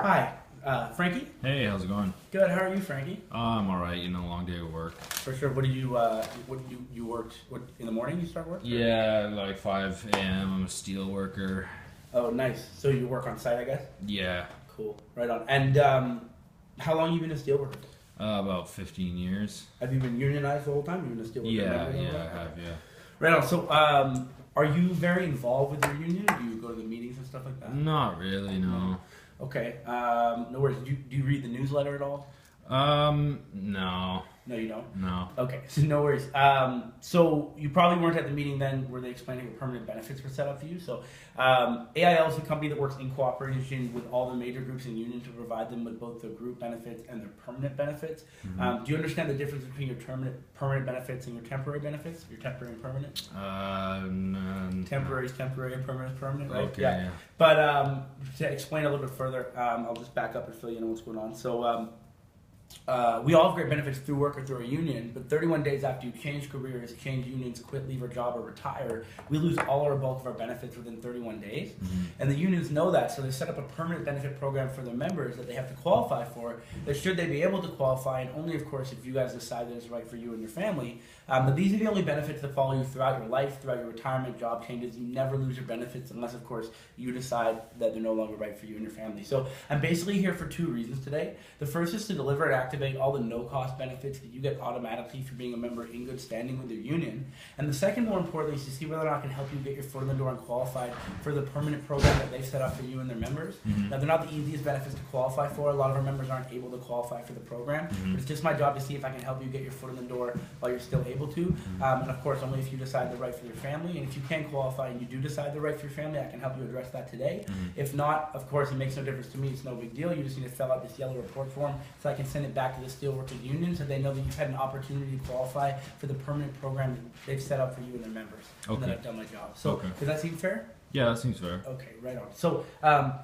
Hi, Frankie. Hey, how's it going? Good. How are you, Frankie? I'm alright, long day of work. For sure. What you worked? What in the morning? You start work? Yeah, like 5 a.m. I'm a steel worker. Oh, nice. So you work on site, I guess. Yeah, Cool. Right on. And how long you been a steelworker? about 15 years. Have you been unionized the whole time? You've been a steelworker. Yeah, the whole I time? have, yeah. Right on. So, are you very involved with your union? Do you go to the meetings and stuff like that? Not really, no. Okay. No worries. Do you read the newsletter at all? No. No, you don't. No. Okay, so no worries. So you probably weren't at the meeting then where they explained how permanent benefits were set up for you. So AIL is a company that works in cooperation with all the major groups and unions to provide them with both their group benefits and their permanent benefits. Mm-hmm. Do you understand the difference between your permanent benefits and your temporary benefits? Your temporary and permanent? Temporary is temporary and permanent is permanent, right? Okay, yeah. But to explain a little bit further, I'll just back up and fill you in what's going on. So we all have great benefits through work or through a union, but 31 days after you change careers, change unions, quit, leave our job, or retire, we lose all or bulk of our benefits within 31 days. Mm-hmm. And the unions know that, so they set up a permanent benefit program for their members that they have to qualify for, that should they be able to qualify, and only, of course, if you guys decide that it's right for you and your family. But these are the only benefits that follow you throughout your life, throughout your retirement, job changes. You never lose your benefits unless, of course, you decide that they're no longer right for you and your family. So I'm basically here for two reasons today. The first is to deliver and activate all the no-cost benefits that you get automatically for being a member in good standing with your union. And the second, more importantly, is to see whether or not I can help you get your foot in the door and qualified for the permanent program that they've set up for you and their members. Mm-hmm. Now, they're not the easiest benefits to qualify for. A lot of our members aren't able to qualify for the program. Mm-hmm. But it's just my job to see if I can help you get your foot in the door while you're still able to. Mm-hmm. And of course, only if you decide they're right for your family. And if you can qualify and you do decide they're right for your family, I can help you address that today. Mm-hmm. If not, of course, it makes no difference to me. It's no big deal. You just need to fill out this yellow report form so I can send it back to the Steelworkers Union so they know that you've had an opportunity to qualify for the permanent program that they've set up for you and their members. Okay. And then I've done my job. So does that seem fair? Yeah, that seems fair. Okay, right on. So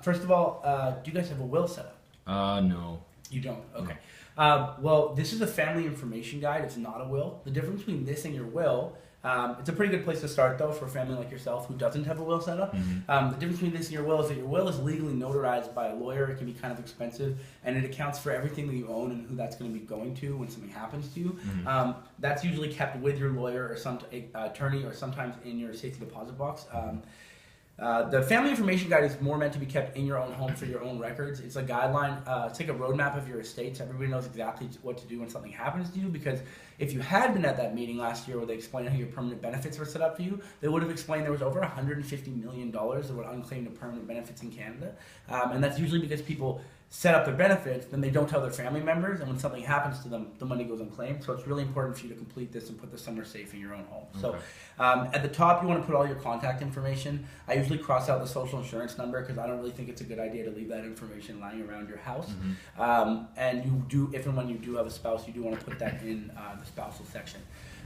first of all, do you guys have a will set up? No. You don't? Okay. Well, this is a family information guide. It's not a will. The difference between this and your will, it's a pretty good place to start, though, for a family like yourself who doesn't have a will set up. Mm-hmm. The difference between this and your will is that your will is legally notarized by a lawyer. It can be kind of expensive, and it accounts for everything that you own and who that's going to be going to when something happens to you. Mm-hmm. That's usually kept with your lawyer or some attorney or sometimes in your safety deposit box. The family information guide is more meant to be kept in your own home for your own records. It's a guideline. It's like a roadmap of your estate so everybody knows exactly what to do when something happens to you, because if you had been at that meeting last year where they explained how your permanent benefits were set up for you, they would have explained there was over $150 million that were unclaimed to permanent benefits in Canada. And that's usually because people set up their benefits, then they don't tell their family members, and when something happens to them, the money goes unclaimed. So it's really important for you to complete this and put this somewhere safe in your own home. Okay. So at the top, you want to put all your contact information. I usually cross out the social insurance number because I don't really think it's a good idea to leave that information lying around your house. Mm-hmm. And you do, if and when you do have a spouse, you do want to put that in the spousal section.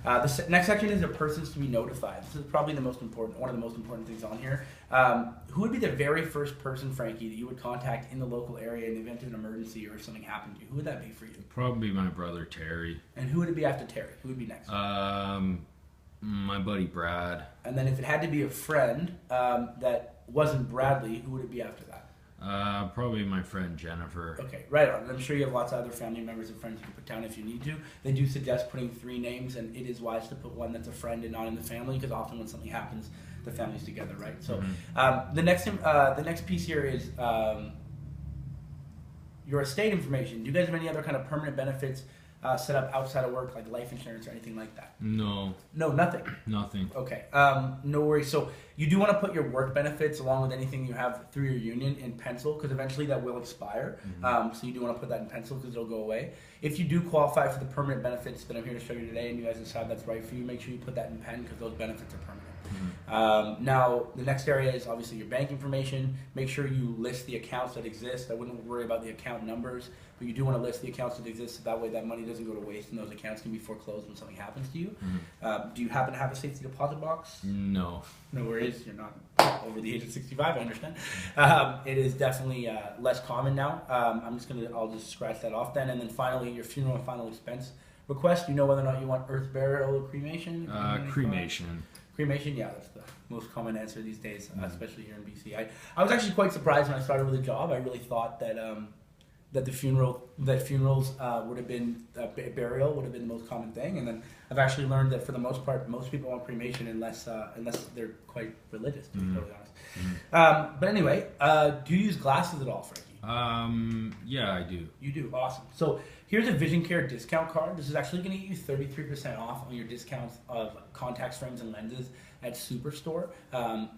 The next section is the persons to be notified. This is probably one of the most important things on here. Who would be the very first person, Frankie, that you would contact in the local area in the event of an emergency or if something happened to you? Who would that be for you? Probably my brother Terry. And who would it be after Terry? Who would be next? My buddy Brad. And then if it had to be a friend that wasn't Bradley, who would it be after that? Probably my friend Jennifer. Okay, right on. I'm sure you have lots of other family members and friends you can put down if you need to. They do suggest putting 3 names, and it is wise to put one that's a friend and not in the family, because often when something happens, the family's together, right? So the next piece here is your estate information. Do you guys have any other kind of permanent benefits set up outside of work, like life insurance or anything like that? No. No, nothing. Nothing. Okay, no worries. So you do want to put your work benefits along with anything you have through your union in pencil, because eventually that will expire. So you do want to put that in pencil because it'll go away. If you do qualify for the permanent benefits that I'm here to show you today and you guys decide that's right for you, make sure you put that in pen because those benefits are permanent. Now, the next area is obviously your bank information. Make sure you list the accounts that exist. I wouldn't worry about the account numbers, but you do want to list the accounts that exist so that way that money doesn't go to waste and those accounts can be foreclosed when something happens to you. Do you happen to have a safety deposit box? No. No worries. You're not over the age of 65, I understand. It is definitely less common now. I'll just scratch that off then. And then finally, your funeral and final expense request. You know whether or not you want earth burial or cremation? Cremation. Cremation, yeah, that's the most common answer these days, especially here in BC. I was actually quite surprised when I started with the job. I really thought that that funerals would have been burial would have been the most common thing, and then I've actually learned that for the most part, most people want cremation unless they're quite religious, to be totally honest. But anyway, do you use glasses at all, Frankie? Yeah, I do. You do, awesome. So here's a Vision Care discount card. This is actually going to get you 33% off on your discounts of contacts, frames, and lenses at Superstore.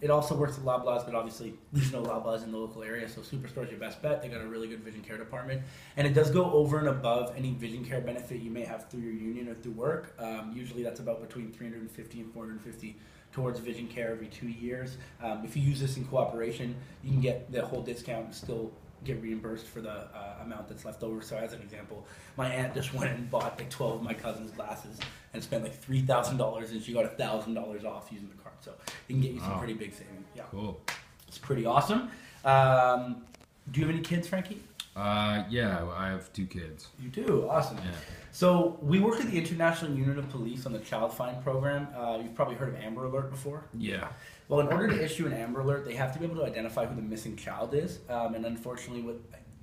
It also works at Loblaws, but obviously there's no Loblaws in the local area, so Superstore is your best bet. They got a really good Vision Care department, and it does go over and above any Vision Care benefit you may have through your union or through work. Usually that's about between $350 and $450 towards Vision Care every 2 years. If you use this in cooperation, you can get the whole discount and still get reimbursed for the amount that's left over. So as an example, my aunt just went and bought like 12 of my cousin's glasses and spent like $3,000, and she got $1,000 off using the card. So it can get you some pretty big savings. Yeah, Cool. it's pretty awesome. Do you have any kids, Frankie? Yeah, I have 2 kids. You do, awesome. Yeah. So we work with the International Unit of Police on the Child Find program. You've probably heard of Amber Alert before. Yeah. Well, in order to issue an Amber Alert, they have to be able to identify who the missing child is. And unfortunately,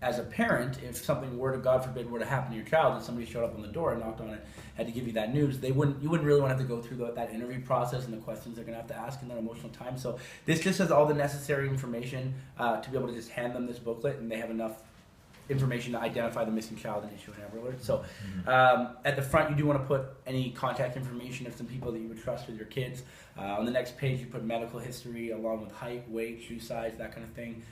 as a parent, if something were to, God forbid, were to happen to your child and somebody showed up on the door and knocked on it, had to give you that news, you wouldn't really want to have to go through that interview process and the questions they're going to have to ask in that emotional time. So this just has all the necessary information to be able to just hand them this booklet, and they have enough information to identify the missing child and issue an Amber Alert. So at the front, you do want to put any contact information of some people that you would trust with your kids. On the next page, you put medical history along with height, weight, shoe size, that kind of thing.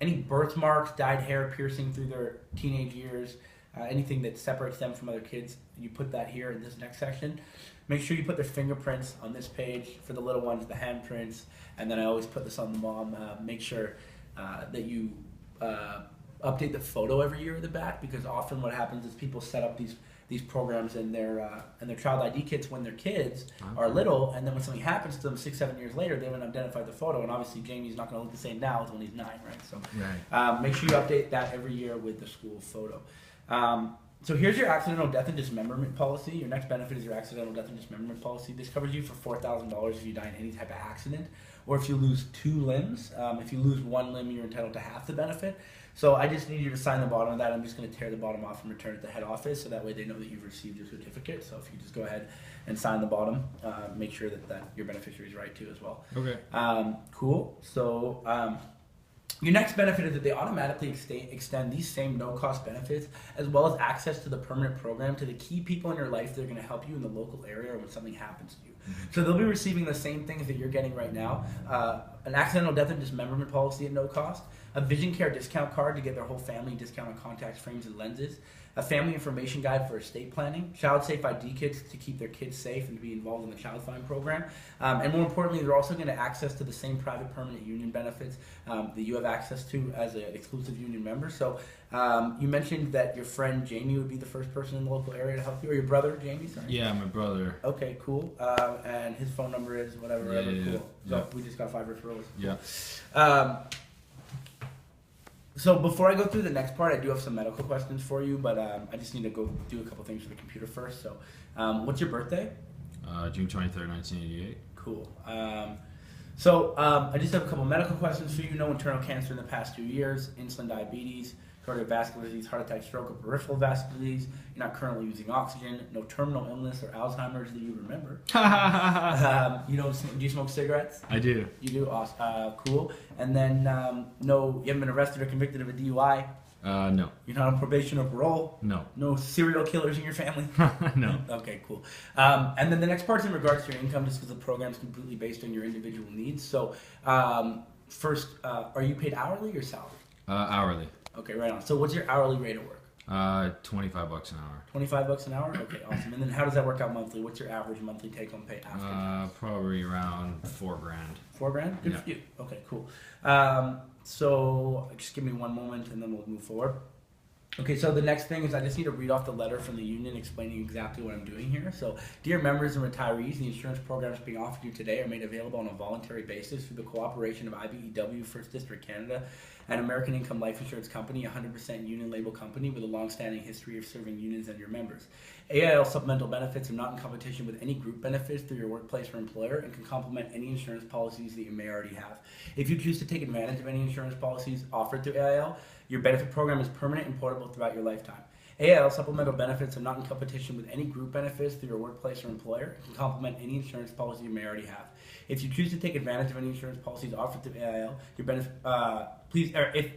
Any birthmarks, dyed hair, piercing through their teenage years, anything that separates them from other kids, you put that here in this next section. Make sure you put their fingerprints on this page. For the little ones, the handprints, and then I always put this on the mom. Make sure that you update the photo every year at the back, because often what happens is people set up these programs in their child ID kits when their kids are little, and then when something happens to them 6-7 years later, they haven't identified the photo, and obviously Jamie's not going to look the same now as when he's 9, right? So make sure you update that every year with the school photo. So here's your accidental death and dismemberment policy. Your next benefit is your accidental death and dismemberment policy. This covers you for $4,000 if you die in any type of accident, or if you lose 2 limbs. If you lose 1 limb, you're entitled to half the benefit. So I just need you to sign the bottom of that. I'm just going to tear the bottom off and return it to the head office, so that way they know that you've received your certificate. So if you just go ahead and sign the bottom, make sure that your beneficiary is right too as well. Okay. Cool. So your next benefit is that they automatically extend these same no-cost benefits, as well as access to the permanent program, to the key people in your life that are going to help you in the local area or when something happens to you. So they'll be receiving the same things that you're getting right now: an accidental death and dismemberment policy at no cost, a Vision Care discount card to get their whole family discount on contacts, frames, and lenses, a family information guide for estate planning, child safe ID kits to keep their kids safe and to be involved in the Child Find program, and more importantly, they're also going to access to the same private permanent union benefits that you have access to as an exclusive union member. So you mentioned that your friend Jamie would be the first person in the local area to help you, or your brother Jamie, sorry? Yeah, my brother. Okay, cool. And his phone number is whatever. Yeah, cool. So we just got 5 referrals. Yeah. So before I go through the next part, I do have some medical questions for you, but I just need to go do a couple things for the computer first. So what's your birthday? June 23rd, 1988. Cool. I just have a couple medical questions for you. No internal cancer in the past 2 years, insulin, diabetes, cardiovascular disease, heart attack, stroke, or peripheral vascular disease. You're not currently using oxygen. No terminal illness or Alzheimer's that you remember. Do you smoke cigarettes? I do. You do? Awesome. Cool. And then no, you haven't been arrested or convicted of a DUI? No. You're not on probation or parole? No. No serial killers in your family? No. Okay, cool. And then the next part's in regards to your income, just because the program's completely based on your individual needs. So first, are you paid hourly or salary? Hourly. Okay, right on. So what's your hourly rate of work? $25 an hour. $25 an hour? Okay, awesome. And then how does that work out monthly? What's your average monthly take-home pay after? Probably around $4,000. $4,000? Good Yeah. for you. Okay, cool. So just give me one moment and then we'll move forward. Okay, so the next thing is I just need to read off the letter from the union explaining exactly what I'm doing here. So, dear members and retirees, the insurance programs being offered you today are made available on a voluntary basis through the cooperation of IBEW, First District Canada, and American Income Life Insurance Company, a 100% union label company with a long-standing history of serving unions and your members. AIL supplemental benefits are not in competition with any group benefits through your workplace or employer and can complement any insurance policies that you may already have. If you choose to take advantage of any insurance policies offered through AIL, your benefit program is permanent and portable throughout your lifetime. AIL supplemental benefits are not in competition with any group benefits through your workplace or employer and can complement any insurance policy you may already have. If you choose to take advantage of any insurance policies offered through AIL, your benefit, if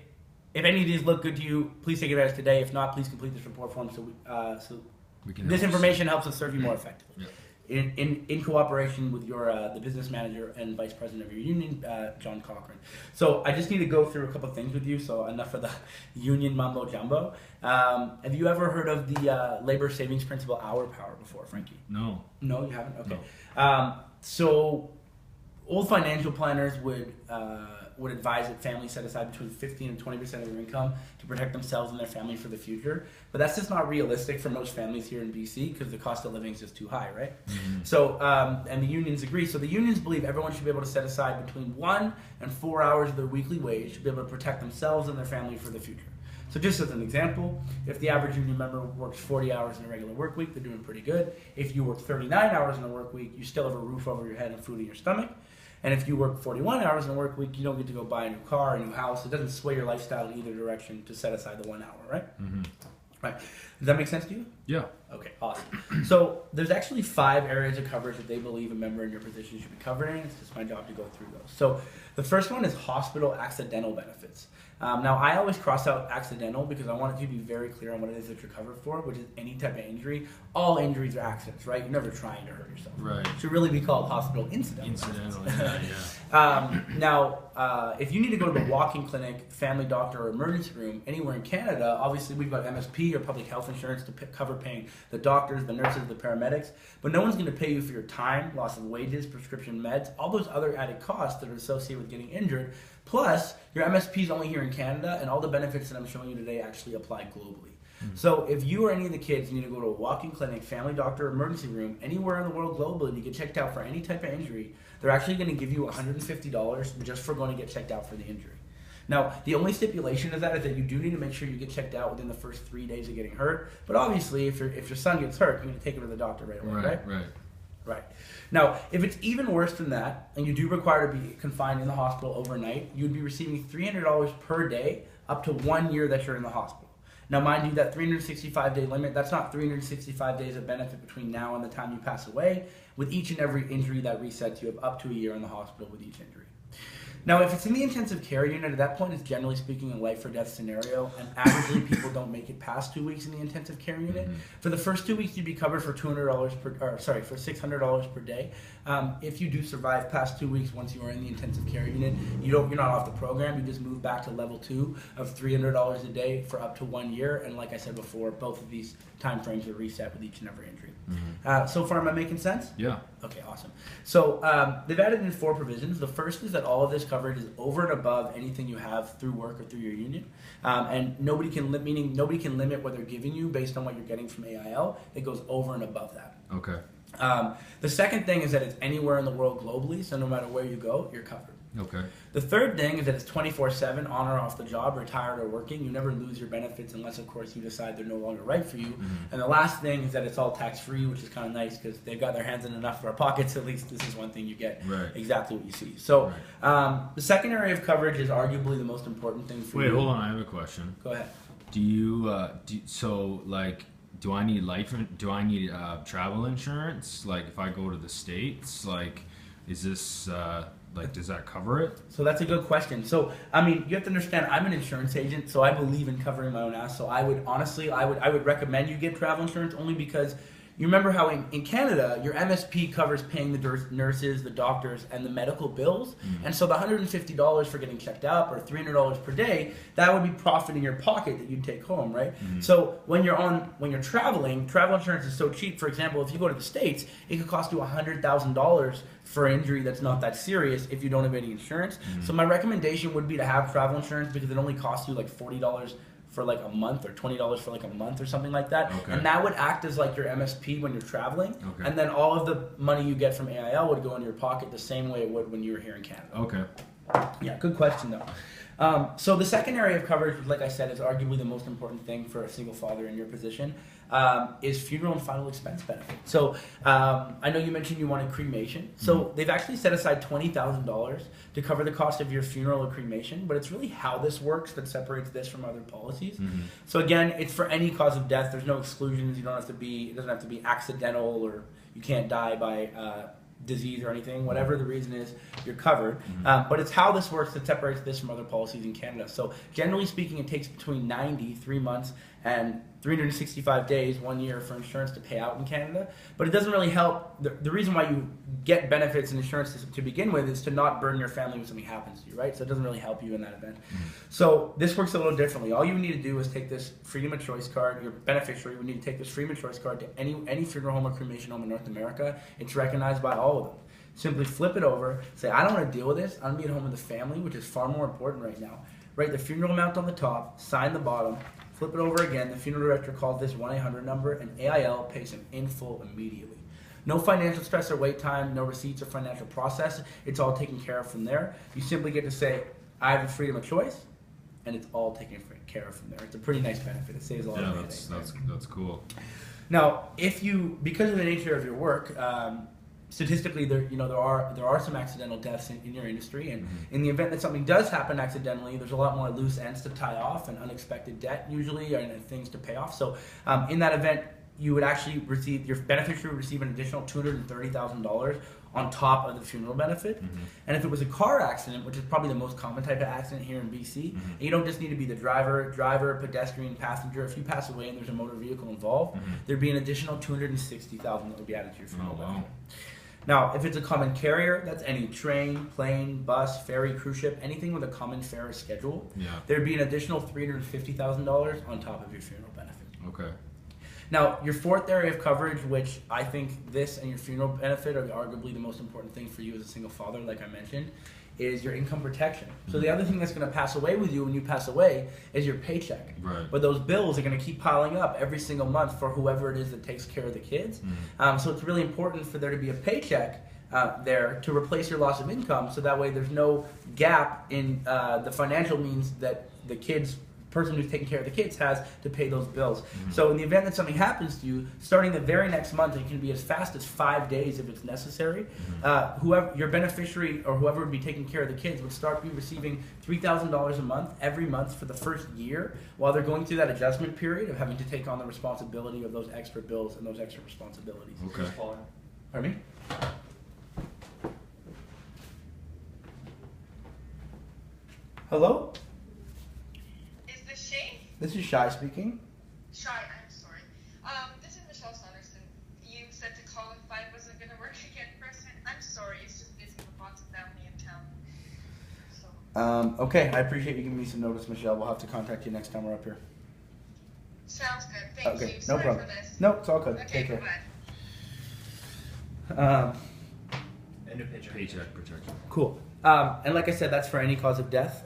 any of these look good to you, please take advantage today. If not, please complete this report form so We can this information helps us serve you more effectively. Yeah. In cooperation with your the business manager and vice president of your union, John Cochran. So I just need to go through a couple of things with you. So enough of the union mumbo jumbo. Have you ever heard of the labor savings principle hour power before, Frankie? No. No, you haven't. Okay. No. So old financial planners would advise that families set aside between 15 and 20% of their income to protect themselves and their family for the future. But that's just not realistic for most families here in BC because the cost of living is just too high, right? Mm-hmm. So, and the unions agree. So the unions believe everyone should be able to set aside between 1 and 4 hours of their weekly wage to be able to protect themselves and their family for the future. So just as an example, if the average union member works 40 hours in a regular work week, they're doing pretty good. If you work 39 hours in a work week, you still have a roof over your head and food in your stomach. And if you work 41 hours in a work week, you don't get to go buy a new car, a new house. It doesn't sway your lifestyle in either direction to set aside the 1 hour, right? Mm-hmm. Right. Does that make sense to you? Yeah. Okay, awesome. So there's actually 5 areas of coverage that they believe a member in your position should be covered in. It's just my job to go through those. So the first one is hospital accidental benefits. Now, I always cross out accidental because I want it to be very clear on what it is that you're covered for, which is any type of injury. All injuries are accidents, right? You're never trying to hurt yourself. Right. It should really be called hospital incidental. Incidental, yeah. Now, if you need to go to the walk-in clinic, family doctor, or emergency room anywhere in Canada, obviously we've got MSP or public health insurance to cover paying the doctors, the nurses, the paramedics, but no one's going to pay you for your time, loss of wages, prescription meds, all those other added costs that are associated with getting injured. Plus, your MSP is only here in Canada, and all the benefits that I'm showing you today actually apply globally. So if you or any of the kids need to go to a walk-in clinic, family doctor, emergency room, anywhere in the world globally to get checked out for any type of injury, they're actually going to give you $150 just for going to get checked out for the injury. Now, the only stipulation of that is that you do need to make sure you get checked out within the first 3 days of getting hurt. But obviously, if your son gets hurt, you're going to take him to the doctor right away, right? Right. Now, if it's even worse than that, and you do require to be confined in the hospital overnight, you'd be receiving $300 per day up to 1 year that you're in the hospital. Now, mind you, that 365-day limit, that's not 365 days of benefit between now and the time you pass away. With each and every injury that resets, you have up to a year in the hospital with each injury. Now, if it's in the intensive care unit, at that point, it's generally speaking a life or death scenario, and averagely people don't make it past 2 weeks in the intensive care unit. Mm-hmm. For the first 2 weeks, you'd be covered for for $600 per day. If you do survive past 2 weeks, once you are in the intensive care unit, you're not off the program. You just move back to level 2 of $300 a day for up to 1 year. And like I said before, both of these time frames are reset with each and every injury. Mm-hmm. So far, am I making sense? Yeah. Okay, awesome. So they've added in 4 provisions. The first is that all of this coverage is over and above anything you have through work or through your union, and nobody can limit what they're giving you based on what you're getting from AIL. It goes over and above that. Okay. The second thing is that it's anywhere in the world globally, so no matter where you go, you're covered. Okay. The third thing is that it's 24/7, on or off the job, retired or working. You never lose your benefits unless, of course, you decide they're no longer right for you. Mm-hmm. And the last thing is that it's all tax-free, which is kind of nice because they've got their hands in enough of our pockets. At least this is one thing you get exactly what you see. So the second area of coverage is arguably the most important thing for you. Wait, hold on. I have a question. Go ahead. Do I need travel insurance? Like if I go to the States, like is this does that cover it? So that's a good question. So I mean, you have to understand, I'm an insurance agent, so I believe in covering my own ass. So I would recommend you get travel insurance only because you remember how in Canada, your MSP covers paying the nurses, the doctors, and the medical bills. Mm-hmm. And so the $150 for getting checked up or $300 per day, that would be profit in your pocket that you'd take home, right? Mm-hmm. So when you're traveling, travel insurance is so cheap. For example, if you go to the States, it could cost you $100,000 for an injury that's not that serious if you don't have any insurance. Mm-hmm. So my recommendation would be to have travel insurance because it only costs you like $40 for like a month, or $20 for like a month or something like that. Okay. And that would act as like your MSP when you're traveling. Okay. And then all of the money you get from AIL would go in your pocket the same way it would when you were here in Canada. Okay. Yeah, good question though. So the second area of coverage, like I said, is arguably the most important thing for a single father in your position, is funeral and final expense benefit. So I know you mentioned you wanted cremation. So they've actually set aside $20,000 to cover the cost of your funeral or cremation, but it's really how this works that separates this from other policies. So again, it's for any cause of death. There's no exclusions. You don't have to be, it doesn't have to be accidental, or you can't die by disease or anything. Whatever the reason is, you're covered. But it's how this works that separates this from other policies in Canada. So generally speaking, it takes between 3 months, and 365 days, 1 year, for insurance to pay out in Canada. But it doesn't really help. The reason why you get benefits and insurance to begin with is to not burden your family when something happens to you, right? So it doesn't really help you in that event. So this works a little differently. All you need to do is take this freedom of choice card. Your beneficiary would need to take this freedom of choice card to any funeral home or cremation home in North America. It's recognized by all of them. Simply flip it over, say, I don't want to deal with this. I'm going to be at home with the family, which is far more important right now. Write the funeral amount on the top, sign the bottom, flip it over again. The funeral director calls this 1-800 number, and AIL pays him in full immediately. No financial stress or wait time, no receipts or financial process. It's all taken care of from there. You simply get to say, I have a freedom of choice, and it's all taken care of from there. It's a pretty nice benefit. It saves a lot of money. That's cool. Now, if you, because of the nature of your work, statistically, there are some accidental deaths in your industry, and in the event that something does happen accidentally, there's a lot more loose ends to tie off and unexpected debt usually, and things to pay off. So in that event, you would actually receive, your beneficiary would receive an additional $230,000 on top of the funeral benefit. And if it was a car accident, which is probably the most common type of accident here in BC, and you don't just need to be the driver, pedestrian, passenger. If you pass away and there's a motor vehicle involved, there'd be an additional $260,000 that would be added to your funeral benefit. Now, if it's a common carrier, that's any train, plane, bus, ferry, cruise ship, anything with a common fare schedule, there'd be an additional $350,000 on top of your funeral benefit. Okay. Now, your fourth area of coverage, which I think this and your funeral benefit are arguably the most important thing for you as a single father, like I mentioned, is your income protection. So the other thing that's going to pass away with you when you pass away is your paycheck. Right. But those bills are going to keep piling up every single month for whoever it is that takes care of the kids. So it's really important for there to be a paycheck there to replace your loss of income, so that way there's no gap in the financial means that the person who's taking care of the kids has to pay those bills. So in the event that something happens to you, starting the very next month, it can be as fast as 5 days if it's necessary. Whoever your beneficiary or whoever would be taking care of the kids would start receiving $3,000 a month every month for the first year, while they're going through that adjustment period of having to take on the responsibility of those extra bills and those extra responsibilities. Okay. Pardon me? Hello? This is Shai speaking. Shai, I'm sorry. This is Michelle Sanderson. You said to call if I wasn't going to work again, President. I'm sorry, it's just busy with lots of family in town. So. Okay, I appreciate you giving me some notice, Michelle. We'll have to contact you next time we're up here. Sounds good. Thank you. No Sorry problem. for this. No, it's all good. Okay, Take care. bye-bye. And a paycheck protection. Cool. And like I said, that's for any cause of death.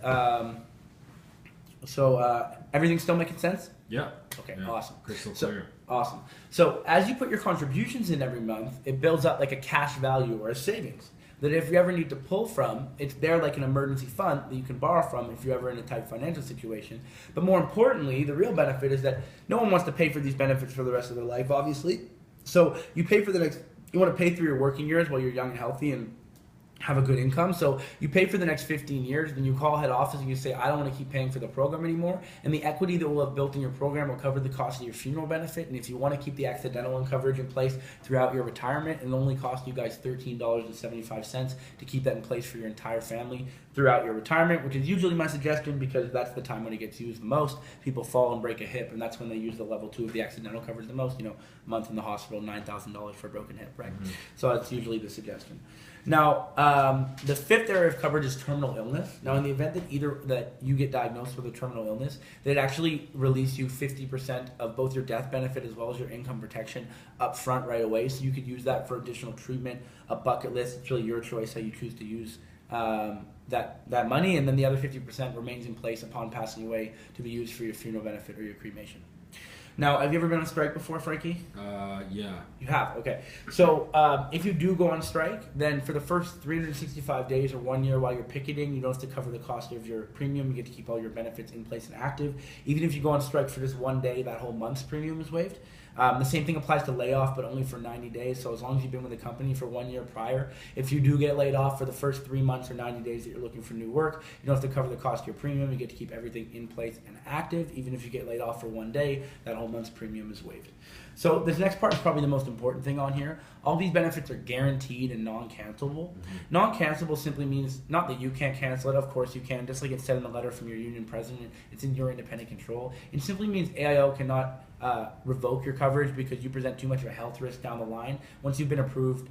So everything's still making sense? Yeah. Okay, Yeah. awesome. Crystal So, clear. awesome. So as you put your contributions in every month, it builds up like a cash value or a savings that if you ever need to pull from, it's there like an emergency fund that you can borrow from if you're ever in a tight financial situation. But more importantly, the real benefit is that no one wants to pay for these benefits for the rest of their life, obviously. So you pay for you want to pay through your working years while you're young and healthy and have a good income. So you pay for the next 15 years, then you call head office and you say, I don't want to keep paying for the program anymore. And the equity that we'll have built in your program will cover the cost of your funeral benefit. And if you want to keep the accidental coverage in place throughout your retirement, it'll only cost you guys $13.75 to keep that in place for your entire family throughout your retirement, which is usually my suggestion because that's the time when it gets used the most. People fall and break a hip, and that's when they use the level 2 of the accidental coverage the most. A month in the hospital, $9,000 for a broken hip, right? So that's usually the suggestion. Now, the fifth area of coverage is terminal illness. Now, in the event that you get diagnosed with a terminal illness, they'd actually release you 50% of both your death benefit as well as your income protection up front right away. So you could use that for additional treatment, a bucket list. It's really your choice how you choose to use that money, and then the other 50% remains in place upon passing away to be used for your funeral benefit or your cremation. Now, have you ever been on strike before, Frankie? Yeah. You have, okay. So if you do go on strike, then for the first 365 days or 1 year while you're picketing, you don't have to cover the cost of your premium. You get to keep all your benefits in place and active. Even if you go on strike for just 1 day, that whole month's premium is waived. The same thing applies to layoff, but only for 90 days. So as long as you've been with the company for 1 year prior, if you do get laid off for the first 3 months or 90 days that you're looking for new work, you don't have to cover the cost of your premium. You get to keep everything in place and active. Even if you get laid off for 1 day, that whole month's premium is waived. So this next part is probably the most important thing on here. All these benefits are guaranteed and non-cancelable. Non-cancelable simply means not that you can't cancel it. Of course you can. Just like it said in the letter from your union president, it's in your independent control. It simply means AIO cannot revoke your coverage because you present too much of a health risk down the line. Once you've been approved,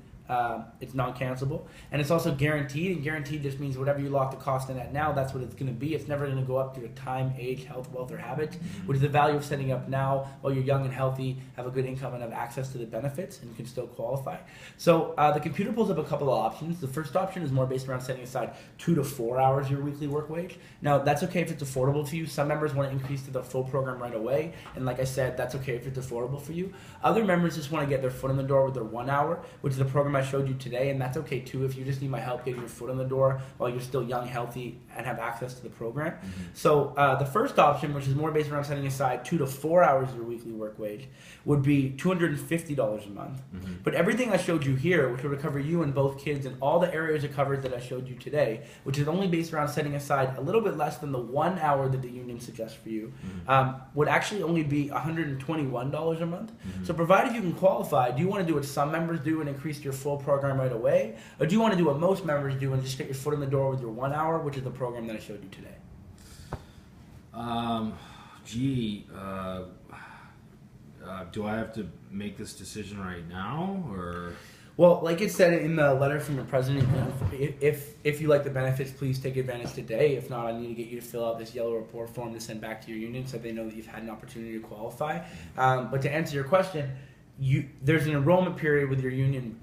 it's non-cancelable, and it's also guaranteed. And guaranteed just means whatever you lock the cost in at now, that's what it's going to be. It's never going to go up due to time, age, health, wealth, or habits, which is the value of setting up now while you're young and healthy, have a good income, and have access to the benefits, and you can still qualify. So the computer pulls up a couple of options. The first option is more based around setting aside 2 to 4 hours of your weekly work wage. Now that's okay if it's affordable to you. Some members want to increase to the full program right away, and like I said, that's okay if it's affordable for you. Other members just want to get their foot in the door with their 1 hour, which is the program I showed you today, and that's okay too if you just need my help getting your foot in the door while you're still young, healthy, and have access to the program. So the first option, which is more based around setting aside 2 to 4 hours of your weekly work wage, would be $250 a month. But everything I showed you here, which would cover you and both kids and all the areas of coverage that I showed you today, which is only based around setting aside a little bit less than the 1 hour that the union suggests for you, would actually only be $121 a month. So provided you can qualify, do you want to do what some members do and increase your full program right away, or do you want to do what most members do and just get your foot in the door with your 1 hour, which is the program that I showed you today? Do I have to make this decision right now, or? Well, like it said in the letter from your president, if you like the benefits, please take advantage today. If not, I need to get you to fill out this yellow report form to send back to your union so they know that you've had an opportunity to qualify. But to answer your question, there's an enrollment period with your union,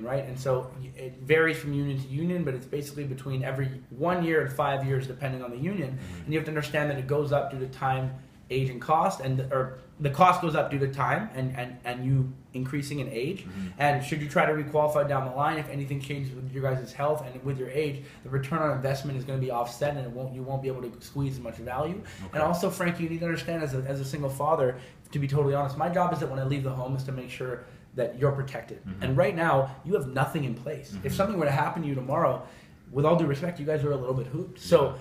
right? And so it varies from union to union, but it's basically between every 1 year and 5 years, depending on the union. And you have to understand that it goes up due to time, age, and cost, or the cost goes up due to time and you increasing in age. And should you try to requalify down the line, if anything changes with your guys' health and with your age, the return on investment is going to be offset, and you won't be able to squeeze as much value. And also, Frank, you need to understand as a single father, to be totally honest, my job is that when I leave the home is to make sure that you're protected. And right now, you have nothing in place. If something were to happen to you tomorrow, with all due respect, you guys are a little bit hooped. So,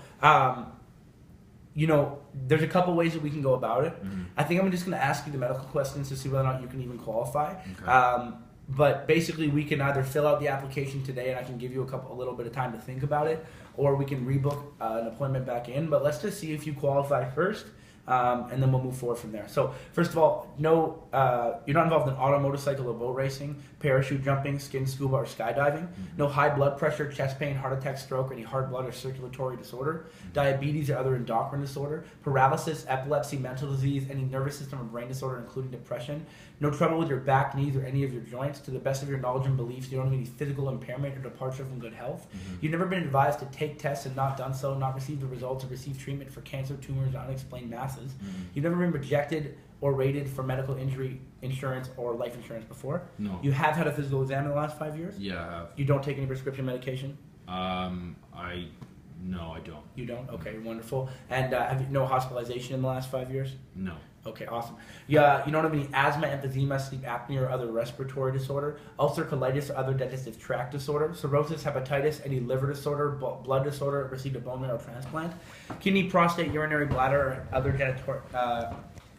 there's a couple ways that we can go about it. I think I'm just going to ask you the medical questions to see whether or not you can even qualify. But basically, we can either fill out the application today, and I can give you a little bit of time to think about it, or we can rebook an appointment back in. But let's just see if you qualify first. And then we'll move forward from there. So first of all, you're not involved in auto, motorcycle, or boat racing, parachute jumping, skin scuba, or skydiving. No high blood pressure, chest pain, heart attack, stroke, or any heart, blood, or circulatory disorder. Diabetes or other endocrine disorder. Paralysis, epilepsy, mental disease, any nervous system or brain disorder, including depression. No trouble with your back, knees, or any of your joints. To the best of your knowledge and beliefs, you don't have any physical impairment or departure from good health. You've never been advised to take tests and not done so, not received the results, or receive treatment for cancer, tumors, or unexplained masses. You've never been rejected or rated for medical injury insurance or life insurance before? No. You have had a physical exam in the last 5 years? Yeah, I have. You don't take any prescription medication? No, I don't. You don't? Okay, wonderful. And have you no hospitalization in the last 5 years? No. Okay, awesome. Yeah, you don't have any asthma, emphysema, sleep apnea, or other respiratory disorder, ulcer, colitis, or other digestive tract disorder, cirrhosis, hepatitis, any liver disorder, blood disorder, received a bone marrow transplant, kidney, prostate, urinary bladder, or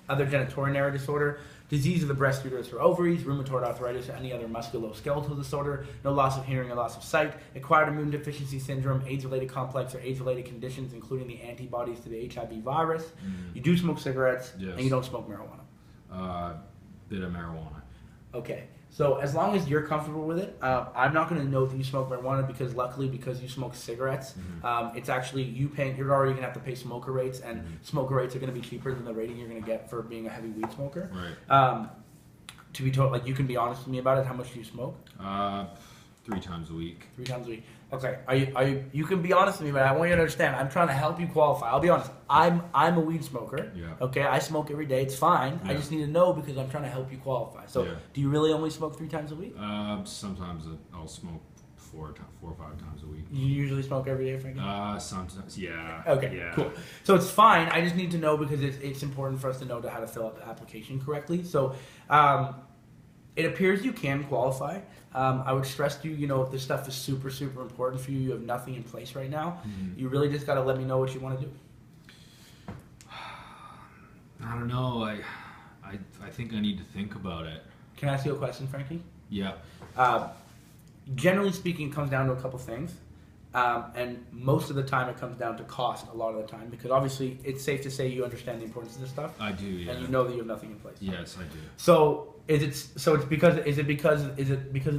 other genitourinary disorder, disease of the breast, uterus, or ovaries, rheumatoid arthritis, or any other musculoskeletal disorder, no loss of hearing or loss of sight, acquired immune deficiency syndrome, AIDS-related complex, or AIDS-related conditions, including the antibodies to the HIV virus. You do smoke cigarettes, and you don't smoke marijuana. Bit of marijuana. Okay. So as long as you're comfortable with it, I'm not going to know that you smoke marijuana because you smoke cigarettes, it's actually you're already going to have to pay smoker rates, and smoker rates are going to be cheaper than the rating you're going to get for being a heavy weed smoker. Right. To be told, you can be honest with me about it. How much do you smoke? 3 times a week. 3 times a week. Okay. You can be honest with me, but I want you to understand. I'm trying to help you qualify. I'll be honest. I'm a weed smoker. Yeah. Okay. I smoke every day. It's fine. I Yeah. just need to know because I'm trying to help you qualify. So, Yeah. do you really only smoke 3 times a week? Sometimes I'll smoke 4 or 5 times a week. You usually smoke every day, Frankie? Sometimes, yeah. Okay, Yeah. cool. So it's fine. I just need to know because it's important for us to know how to fill out the application correctly. So it appears you can qualify. I would stress to you, if this stuff is super, super important for you, you have nothing in place right now, you really just got to let me know what you want to do. I don't know. I think I need to think about it. Can I ask you a question, Frankie? Yeah. Generally speaking, it comes down to a couple things. And most of the time it comes down to cost a lot of the time because obviously it's safe to say you understand the importance of this stuff. I do, yeah. And you know that you have nothing in place. Yes, I do. So is it because of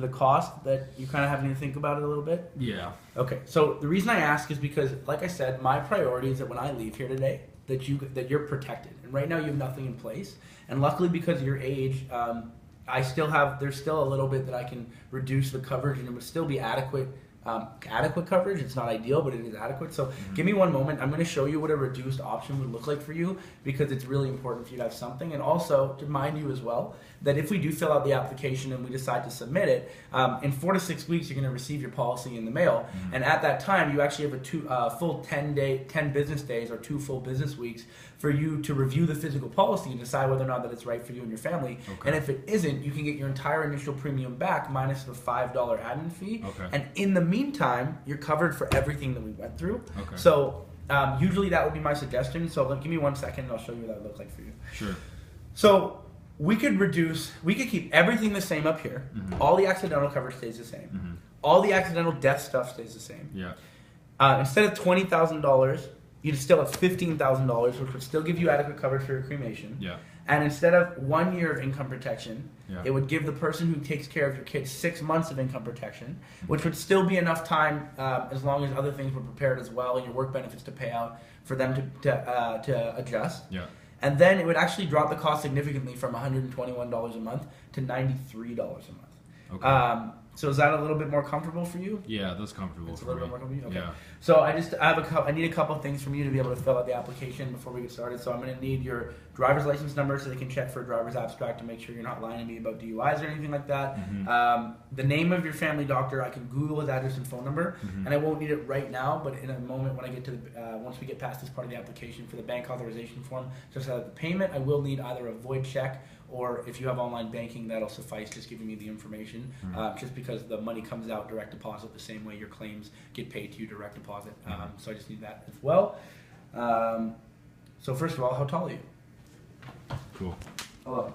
the cost that you kind of having to think about it a little bit? Yeah. Okay. So the reason I ask is because, like I said, my priority is that when I leave here today, that you're protected. And right now you have nothing in place. And luckily because of your age, there's still a little bit that I can reduce the coverage and it would still be adequate coverage. It's not ideal, but it is adequate. So give me one moment. I'm going to show you what a reduced option would look like for you because it's really important for you to have something. And also to remind you as well that if we do fill out the application and we decide to submit it, in 4 to 6 weeks, you're going to receive your policy in the mail. And at that time, you actually have a full 10 business days or 2 full business weeks for you to review the physical policy and decide whether or not that it's right for you and your family. Okay. And if it isn't, you can get your entire initial premium back minus the $5 admin fee. Okay. And in the meantime, you're covered for everything that we went through. Okay. So usually that would be my suggestion. So give me 1 second and I'll show you what that would look like for you. Sure. So we could keep everything the same up here. All the accidental coverage stays the same. All the accidental death stuff stays the same. Yeah. Instead of $20,000, you'd still have $15,000, which would still give you adequate coverage for your cremation. Yeah. And instead of 1 year of income protection, Yeah. it would give the person who takes care of your kids 6 months of income protection, which would still be enough time as long as other things were prepared as well and your work benefits to pay out for them to adjust. Yeah. And then it would actually drop the cost significantly from $121 a month to $93 a month. Okay. So is that a little bit more comfortable for you? Yeah, that's comfortable It's a for little me. bit more comfortable. Okay. Yeah. So I need a couple of things from you to be able to fill out the application before we get started. So I'm going to need your driver's license number so they can check for a driver's abstract to make sure you're not lying to me about DUIs or anything like that. The name of your family doctor, I can Google his address and phone number, and I won't need it right now, but in a moment when I get to once we get past this part of the application for the bank authorization form, just the payment, I will need either a void check or if you have online banking, that'll suffice, just giving me the information, just because the money comes out direct deposit the same way your claims get paid to you direct deposit. So I just need that as well. So first of all, how tall are you? Cool. Hello.